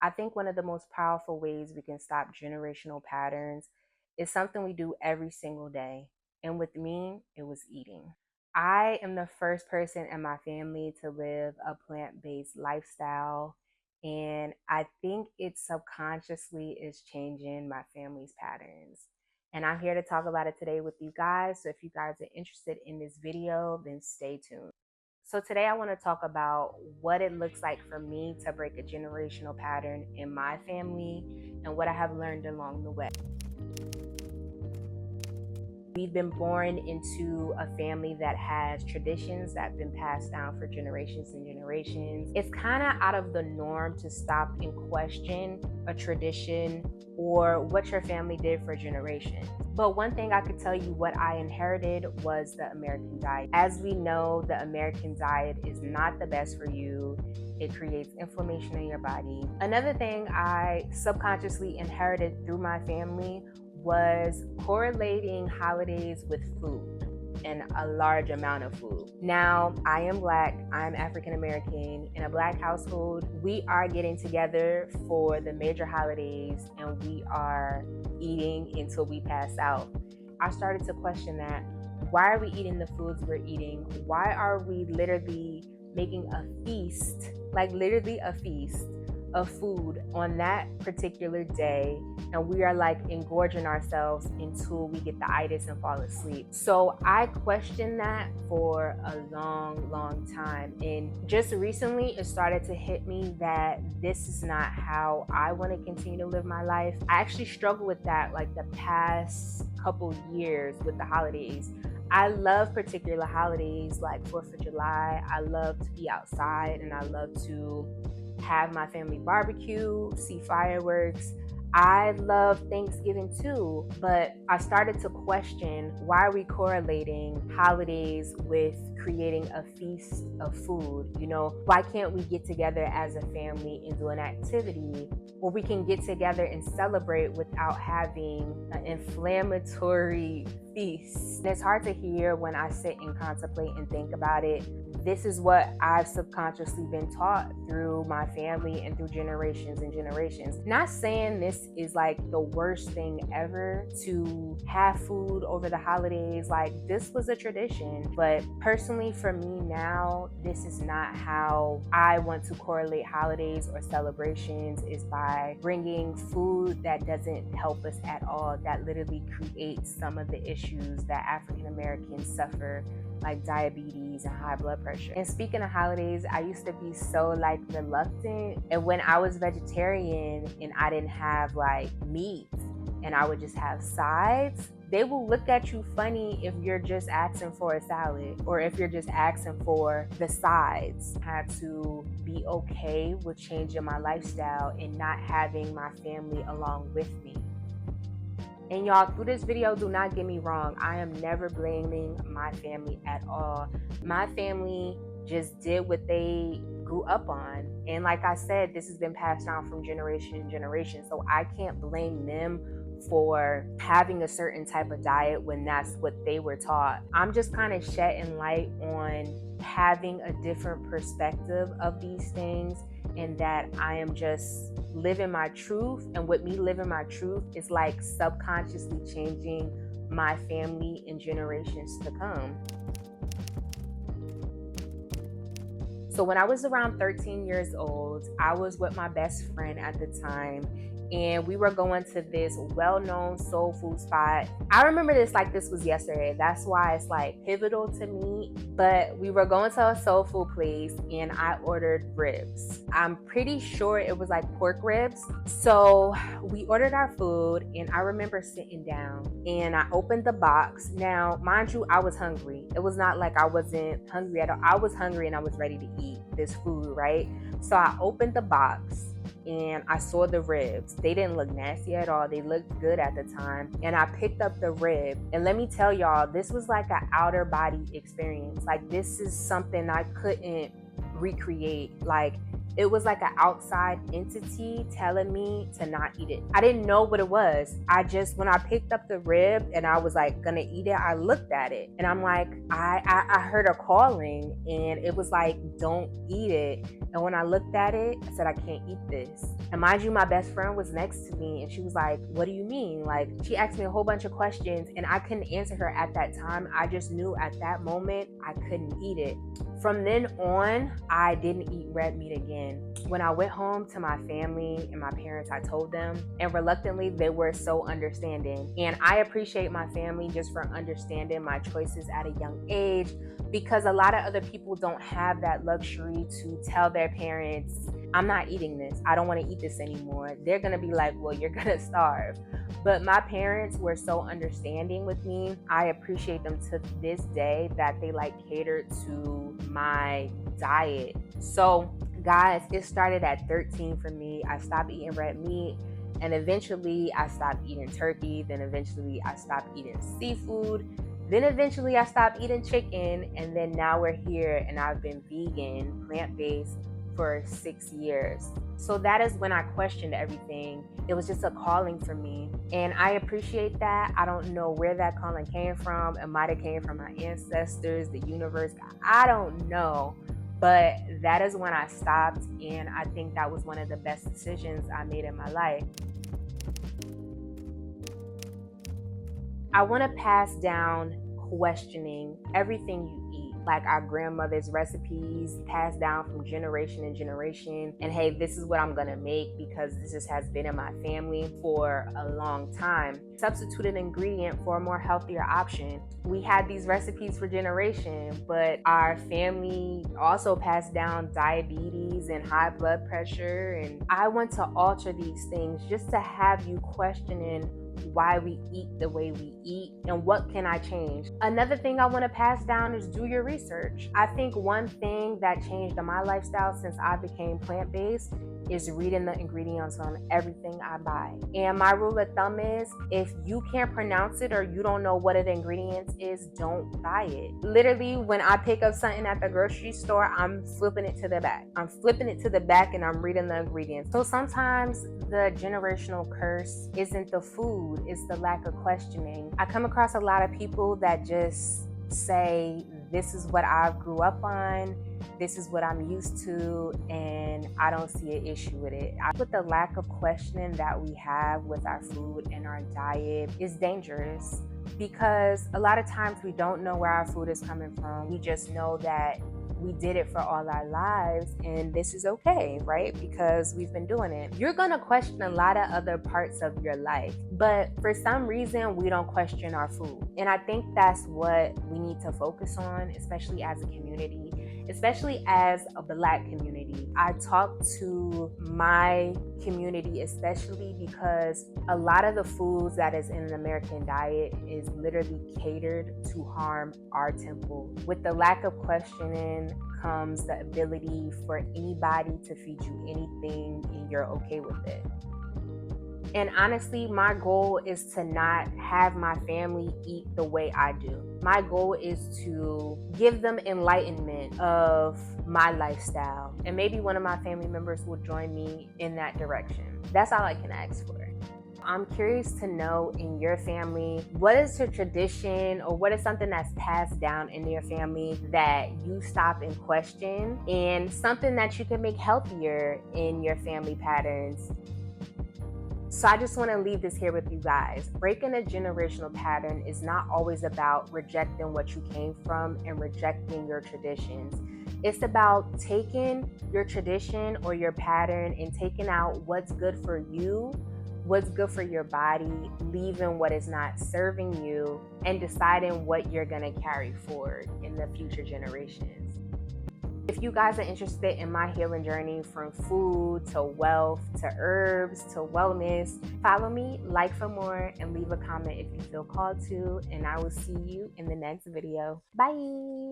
I think one of the most powerful ways we can stop generational patterns is something we do every single day. And with me, it was eating. I am the first person in my family to live a plant based lifestyle. And I think it subconsciously is changing my family's patterns. And I'm here to talk about it today with you guys. So if you guys are interested in this video, then stay tuned. So today I want to talk about what it looks like for me to break a generational pattern in my family and what I have learned along the way. We've been born into a family that has traditions that have been passed down for generations and generations. It's kind of out of the norm to stop and question a tradition or what your family did for generations. But one thing I could tell you what I inherited was the American diet. As we know, the American diet is not the best for you. It creates inflammation in your body. Another thing I subconsciously inherited through my family was correlating holidays with food and a large amount of food. Now, I am Black, I'm African American. In a Black household, we are getting together for the major holidays and we are eating until we pass out. I started to question that. Why are we eating the foods we're eating? Why are we literally making a feast, like literally a feast of food on that particular day, and we are like engorging ourselves until we get the itis and fall asleep? So I questioned that for a long time, and just recently it started to hit me that this is not how I want to continue to live my life. I actually struggle with that like the past couple years with the holidays. I love particular holidays like 4th of July. I love to be outside and I love to have my family barbecue, see fireworks. I love Thanksgiving too, but I started to question, why are we correlating holidays with creating a feast of food? You know, why can't we get together as a family and do an activity where we can get together and celebrate without having an inflammatory feast? And it's hard to hear when I sit and contemplate and think about it. This is what I've subconsciously been taught through my family and through generations and generations. Not saying this is like the worst thing ever to have food over the holidays. Like, this was a tradition, but personally for me now, this is not how I want to correlate holidays or celebrations, is by bringing food that doesn't help us at all, that literally creates some of the issues that African Americans suffer, like diabetes and high blood pressure. And speaking of holidays, I used to be so like reluctant. And when I was vegetarian and I didn't have like meat and I would just have sides, they will look at you funny if you're just asking for a salad or if you're just asking for the sides. I had to be okay with changing my lifestyle and not having my family along with me. And y'all, through this video, do not get me wrong, I am never blaming my family at all. My family just did what they grew up on. And like I said, this has been passed down from generation to generation. So I can't blame them for having a certain type of diet when that's what they were taught. I'm just kind of shedding light on having a different perspective of these things, and that I am just living my truth. And with me living my truth is like subconsciously changing my family in generations to come. So when I was around 13 years old, I was with my best friend at the time, and we were going to this well-known soul food spot. I remember this like this was yesterday. That's why it's like pivotal to me. But we were going to a soul food place and I ordered ribs. I'm pretty sure it was like pork ribs. So we ordered our food and I remember sitting down and I opened the box. Now, mind you, I was hungry. It was not like I wasn't hungry at all. I was hungry and I was ready to eat this food, right? So I opened the box and I saw the ribs. They didn't look nasty at all. They looked good at the time. And I picked up the rib. And let me tell y'all, this was like an outer body experience. Like, this is something I couldn't recreate. Like, it was like an outside entity telling me to not eat it. I didn't know what it was. When I picked up the rib and I was like gonna eat it, I looked at it and I'm like, I heard a calling and it was like, don't eat it. And when I looked at it, I said, I can't eat this. And mind you, my best friend was next to me and she was like, what do you mean? Like, she asked me a whole bunch of questions and I couldn't answer her at that time. I just knew at that moment I couldn't eat it. From then on, I didn't eat red meat again. When I went home to my family and my parents, I told them, and reluctantly, they were so understanding. And I appreciate my family just for understanding my choices at a young age, because a lot of other people don't have that luxury to tell their parents, I'm not eating this. I don't want to eat this anymore. They're going to be like, well, you're going to starve. But my parents were so understanding with me. I appreciate them to this day that they catered to my diet. So guys, it started at 13 for me. I stopped eating red meat. And eventually I stopped eating turkey. Then eventually I stopped eating seafood. Then eventually I stopped eating chicken. And then now we're here and I've been vegan, plant-based for 6 years. So that is when I questioned everything. It was just a calling for me. And I appreciate that. I don't know where that calling came from. It might have came from my ancestors, the universe. I don't know. But that is when I stopped. And I think that was one of the best decisions I made in my life. I want to pass down questioning everything you eat, like our grandmother's recipes passed down from generation to generation. And hey, this is what I'm gonna make because this just has been in my family for a long time. Substitute an ingredient for a more healthier option. We had these recipes for generations, but our family also passed down diabetes and high blood pressure. And I want to alter these things just to have you questioning why we eat the way we eat and what can I change. Another thing I want to pass down is do your research. I think one thing that changed in my lifestyle since I became plant-based is reading the ingredients on everything I buy. And my rule of thumb is if you can't pronounce it or you don't know what the ingredients is, don't buy it. Literally, when I pick up something at the grocery store, I'm flipping it to the back. I'm flipping it to the back and I'm reading the ingredients. So sometimes the generational curse isn't the food, it's the lack of questioning. I come across a lot of people that just say, this is what I grew up on, this is what I'm used to, and I don't see an issue with it. With the lack of questioning that we have with our food and our diet is dangerous because a lot of times we don't know where our food is coming from. We just know that we did it for all our lives and this is okay, right? Because we've been doing it. You're gonna question a lot of other parts of your life, but for some reason we don't question our food. And I think that's what we need to focus on, especially as a community, especially as a Black community. I talk to my community especially because a lot of the foods that is in the American diet is literally catered to harm our temple. With the lack of questioning comes the ability for anybody to feed you anything and you're okay with it. And honestly, my goal is to not have my family eat the way I do. My goal is to give them enlightenment of my lifestyle. And maybe one of my family members will join me in that direction. That's all I can ask for. I'm curious to know in your family, what is a tradition or what is something that's passed down in your family that you stop and question, and something that you can make healthier in your family patterns. So I just want to leave this here with you guys. Breaking a generational pattern is not always about rejecting what you came from and rejecting your traditions. It's about taking your tradition or your pattern and taking out what's good for you, what's good for your body, leaving what is not serving you, and deciding what you're going to carry forward in the future generations. If you guys are interested in my healing journey from food to wealth to herbs to wellness, follow me, like for more, and leave a comment if you feel called to, and I will see you in the next video. Bye.